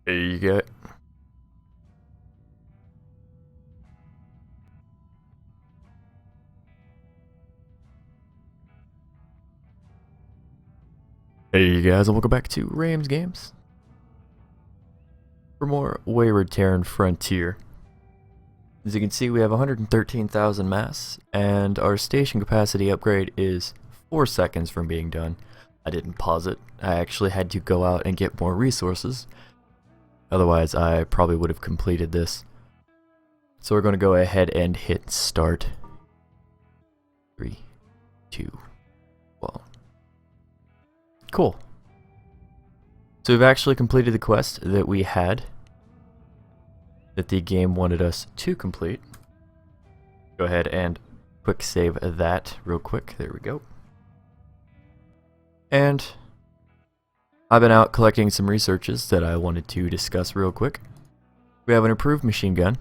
There you go. Hey you guys, and welcome back to Rams Games for more Wayward Terran Frontier. As you can see, we have 113,000 mass, and our station capacity upgrade is 4 seconds from being done. I didn't pause it. I actually had to go out and get more resources. Otherwise, I probably would have completed this. So we're going to go ahead and hit start. 3, 2, 1. Cool. So we've actually completed the quest that we had, that the game wanted us to complete. Go ahead and quick save that real quick. There we go. And I've been out collecting some researches that I wanted to discuss real quick. We have an improved machine gun.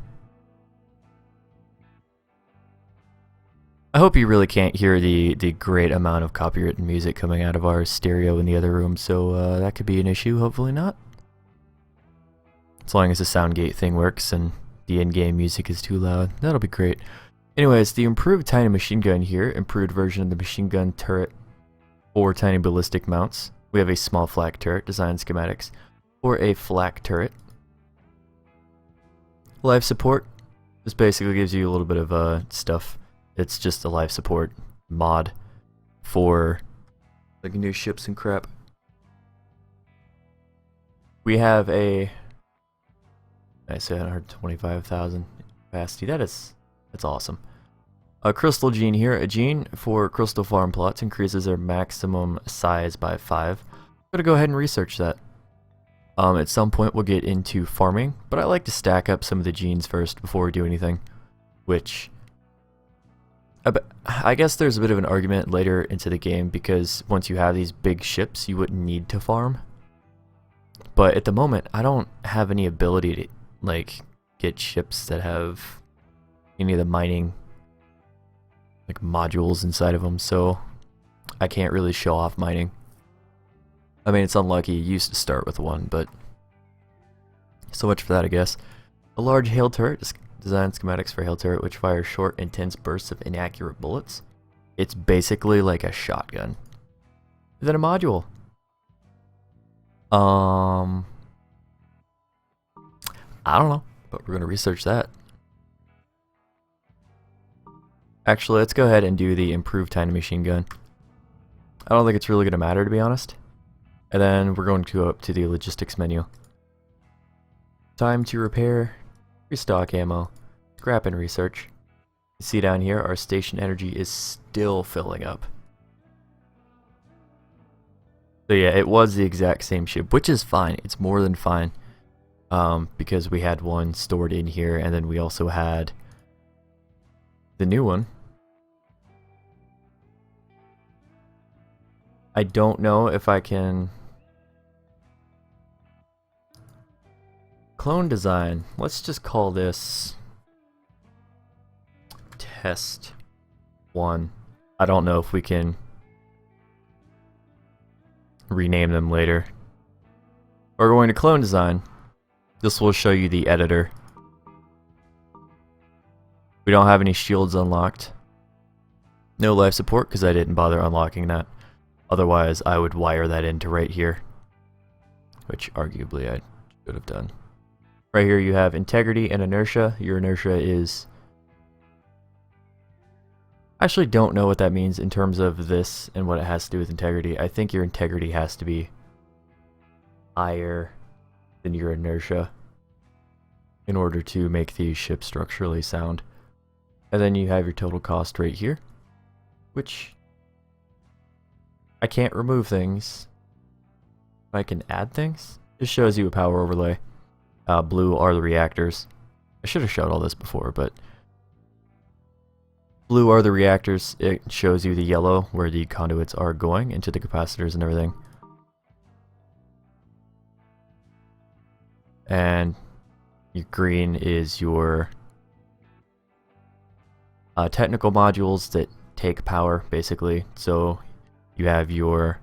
I hope you really can't hear the great amount of copywritten music coming out of our stereo in the other room, so that could be an issue, hopefully not. As long as the sound gate thing works and the in-game music is too loud, that'll be great. Anyways, the improved tiny machine gun here, improved version of the machine gun turret for tiny ballistic mounts. We have a small flak turret, design schematics for a flak turret. Life support, this basically gives you a little bit of stuff. It's just a life support mod for like new ships and crap. We have a, I say 125,000 capacity. That's awesome. A crystal gene here. A gene for crystal farm plots increases their maximum size by 5. I'm gonna go ahead and research that. At some point we'll get into farming, but I like to stack up some of the genes first before we do anything, which I guess there's a bit of an argument later into the game, because once you have these big ships, you wouldn't need to farm. But at the moment, I don't have any ability to like get ships that have any of the mining like modules inside of them, so I can't really show off mining. I mean, it's unlucky. You used to start with one, but so much for that, I guess. A large hail turret. Design schematics for hail turret, which fires short, intense bursts of inaccurate bullets. It's basically like a shotgun. Is that a module? I don't know, but we're gonna research that. Actually, let's go ahead and do the improved tiny machine gun. I don't think it's really gonna matter, to be honest. And then we're going to go up to the logistics menu. Time to repair. Restock ammo, scrap and research. You see down here, our station energy is still filling up. So yeah, it was the exact same ship, which is fine. It's more than fine, because we had one stored in here, and then we also had the new one. I don't know if I can clone design. Let's just call this test 1. I don't know if we can rename them later. We're going to clone design. This will show you the editor. We don't have any shields unlocked. No life support because I didn't bother unlocking that. Otherwise I would wire that into right here, which arguably I should have done. Right here you have integrity and inertia. Your inertia is... I actually don't know what that means in terms of this and what it has to do with integrity. I think your integrity has to be higher than your inertia in order to make the ship structurally sound. And then you have your total cost right here, which I can't remove things. I can add things. This shows you a power overlay. Blue are the reactors. I should have showed all this before, but blue are the reactors. It shows you the yellow where the conduits are going into the capacitors and everything. And your green is your technical modules that take power, basically. So you have your...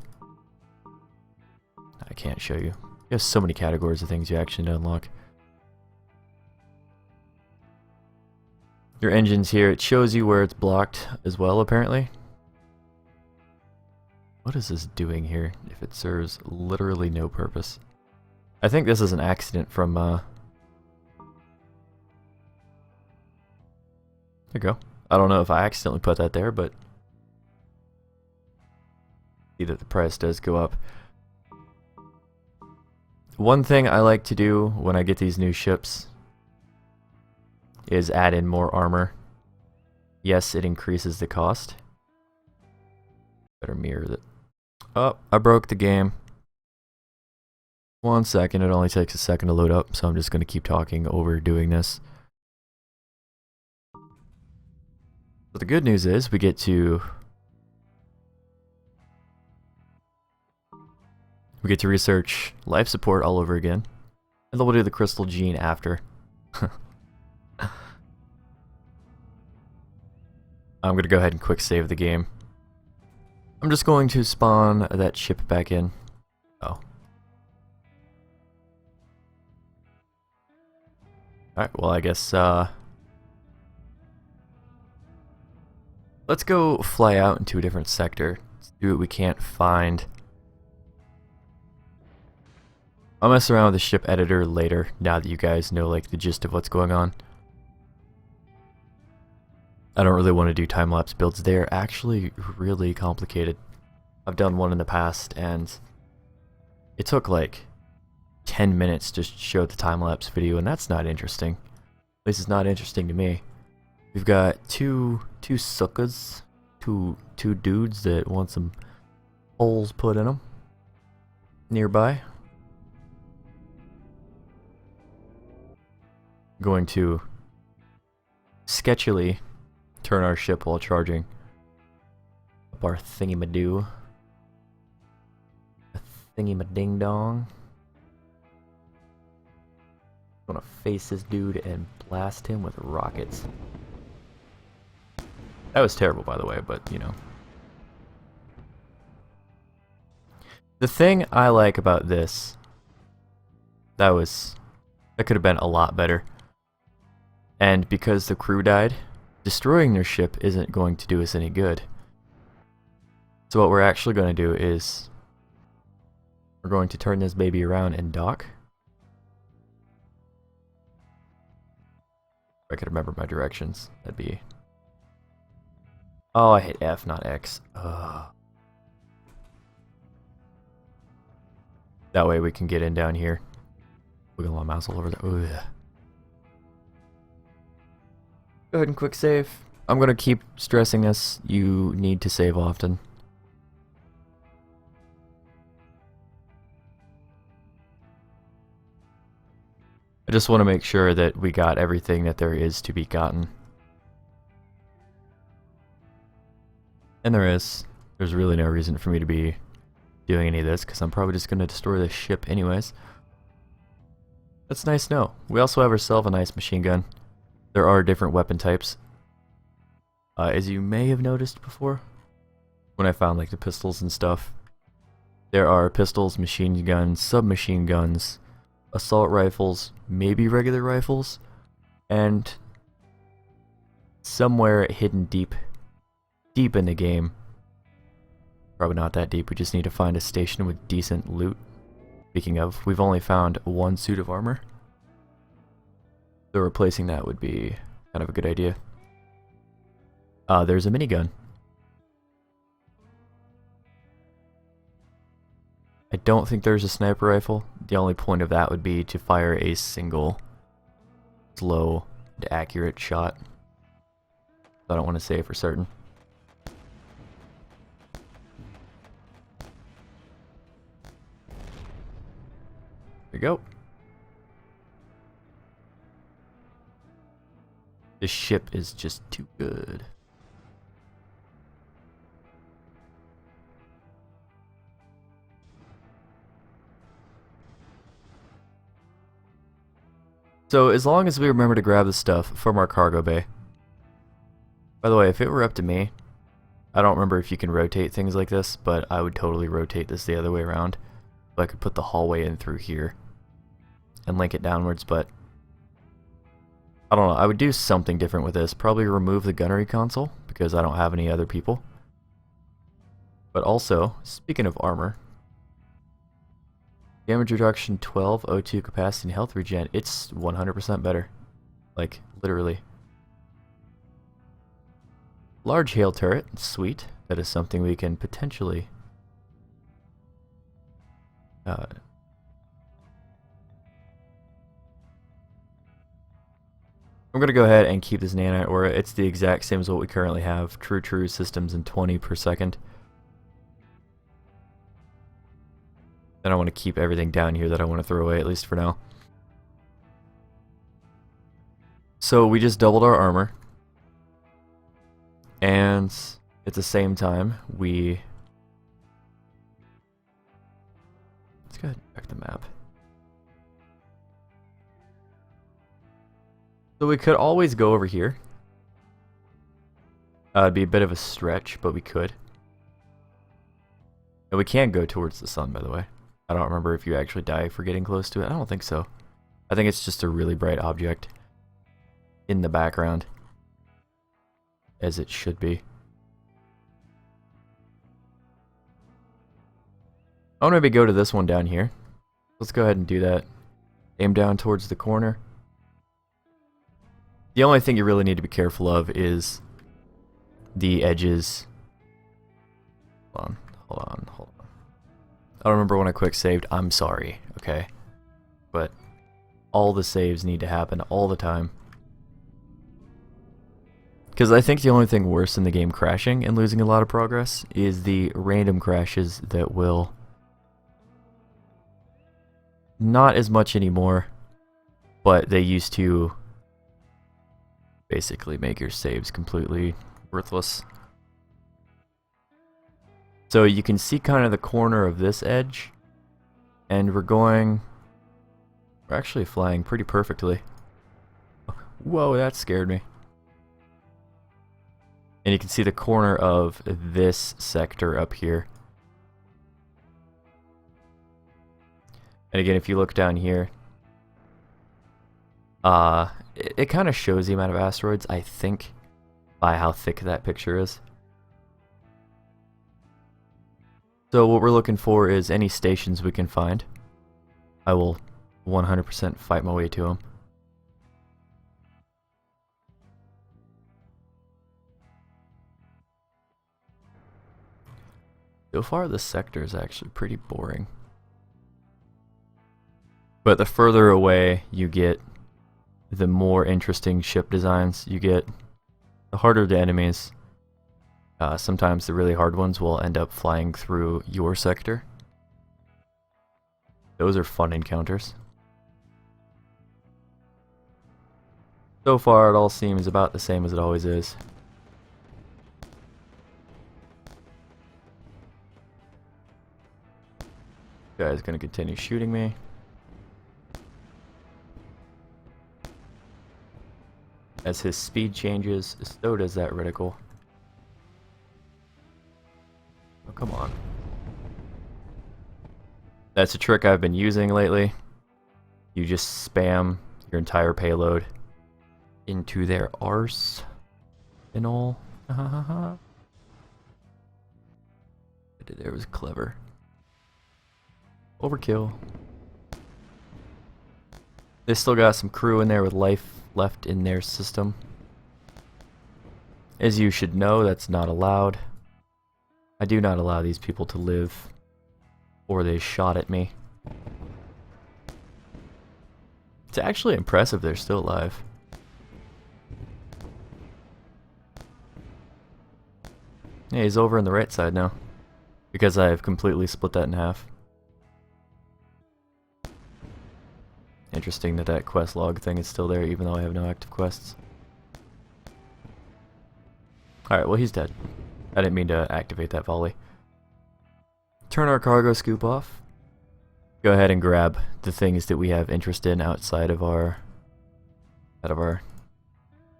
I can't show you. You have so many categories of things you actually unlock. Your engine's here. It shows you where it's blocked as well, apparently. What is this doing here if it serves literally no purpose? I think this is an accident from, There you go. I don't know if I accidentally put that there, but see that the price does go up. One thing I like to do when I get these new ships is add in more armor. Yes, it increases the cost. Better mirror that. Oh, I broke the game. 1 second, it only takes a second to load up, so I'm just going to keep talking over doing this. So the good news is we get to research life support all over again, and then we'll do the crystal gene after. I'm going to go ahead and quick save the game. I'm just going to spawn that ship back in. Oh. Alright, well I guess, let's go fly out into a different sector. Let's do what we can't find. I'll mess around with the ship editor later, now that you guys know like the gist of what's going on. I don't really want to do time-lapse builds. They're actually really complicated. I've done one in the past and it took like 10 minutes to show the time-lapse video, and that's not interesting. At least it's not interesting to me. We've got two suckers, two dudes that want some holes put in them nearby. Going to sketchily turn our ship while charging up our thingy-ma-doo. A thingy-ma-ding-dong. I'm gonna face this dude and blast him with rockets. That was terrible, by the way, but you know. The thing I like about this, that could have been a lot better. And because the crew died, destroying their ship isn't going to do us any good. So what we're actually going to do is we're going to turn this baby around and dock. If I could remember my directions, that'd be... Oh, I hit F, not X. Ugh. That way we can get in down here. Wiggle my mouse all over there. Ugh. Go ahead and quick save. I'm going to keep stressing this. You need to save often. I just want to make sure that we got everything that there is to be gotten. And there is. There's really no reason for me to be doing any of this, because I'm probably just going to destroy this ship anyways. That's nice to know. We also have ourselves a nice machine gun. There are different weapon types. As you may have noticed before, when I found like the pistols and stuff, there are pistols, machine guns, submachine guns, assault rifles, maybe regular rifles, and somewhere hidden deep in the game, probably not that deep, we just need to find a station with decent loot. Speaking of, we've only found one suit of armor, so replacing that would be kind of a good idea. There's a minigun. I don't think there's a sniper rifle. The only point of that would be to fire a single slow and accurate shot. I don't want to say for certain. There we go. This ship is just too good. So as long as we remember to grab the stuff from our cargo bay. By the way, if it were up to me, I don't remember if you can rotate things like this, but I would totally rotate this the other way around. So I could put the hallway in through here and link it downwards, but I don't know. I would do something different with this. Probably remove the gunnery console because I don't have any other people. But also, speaking of armor, damage reduction 12, O2 capacity, and health regen, it's 100% better. Like, literally. Large hail turret, sweet. That is something we can potentially I'm going to go ahead and keep this nanite aura. It's the exact same as what we currently have. True systems in 20 per second. Then I want to keep everything down here that I want to throw away, at least for now. So we just doubled our armor. And at the same time, let's go ahead and check the map. So we could always go over here. It'd be a bit of a stretch, but we could. And we can go towards the sun, by the way. I don't remember if you actually die for getting close to it. I don't think so. I think it's just a really bright object in the background, as it should be. I want to maybe go to this one down here. Let's go ahead and do that. Aim down towards the corner. The only thing you really need to be careful of is the edges. Hold on. I don't remember when I quick saved. I'm sorry, okay? But all the saves need to happen all the time. Because I think the only thing worse than the game crashing and losing a lot of progress is the random crashes that will... Not as much anymore, but they used to basically make your saves completely worthless. So you can see kind of the corner of this edge, and we're actually flying pretty perfectly. Whoa, that scared me. And you can see the corner of this sector up here. And again, if you look down here, it kind of shows the amount of asteroids, I think, by how thick that picture is. So what we're looking for is any stations we can find. I will 100% fight my way to them. So far, this sector is actually pretty boring. But the further away you get, the more interesting ship designs you get, the harder the enemies. Sometimes the really hard ones will end up flying through your sector. Those are fun encounters. So far, it all seems about the same as it always is. This guy's gonna continue shooting me. As his speed changes, so does that reticle. Oh, come on. That's a trick I've been using lately. You just spam your entire payload into their arse and all. What I did there was clever. Overkill. They still got some crew in there with life left in their system. As you should know, that's not allowed. I do not allow these people to live, or they shot at me. It's actually impressive they're still alive. Yeah, he's over on the right side now, because I have completely split that in half. Interesting that that quest log thing is still there, even though I have no active quests. Alright, well, he's dead. I didn't mean to activate that volley. Turn our cargo scoop off. Go ahead and grab the things that we have interest in outside of our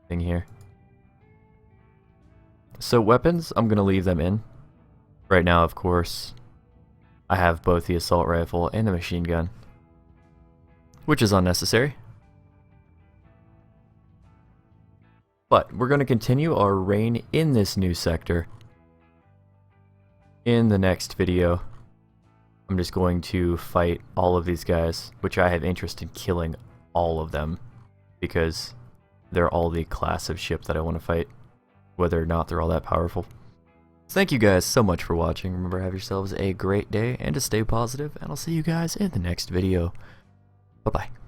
thing here. So weapons, I'm going to leave them in. Right now, of course, I have both the assault rifle and the machine gun, which is unnecessary. But we're going to continue our reign in this new sector in the next video. I'm just going to fight all of these guys, which I have interest in killing all of them, because they're all the class of ship that I want to fight, whether or not they're all that powerful. Thank you guys so much for watching. Remember, have yourselves a great day, and to stay positive, and I'll see you guys in the next video. Bye-bye.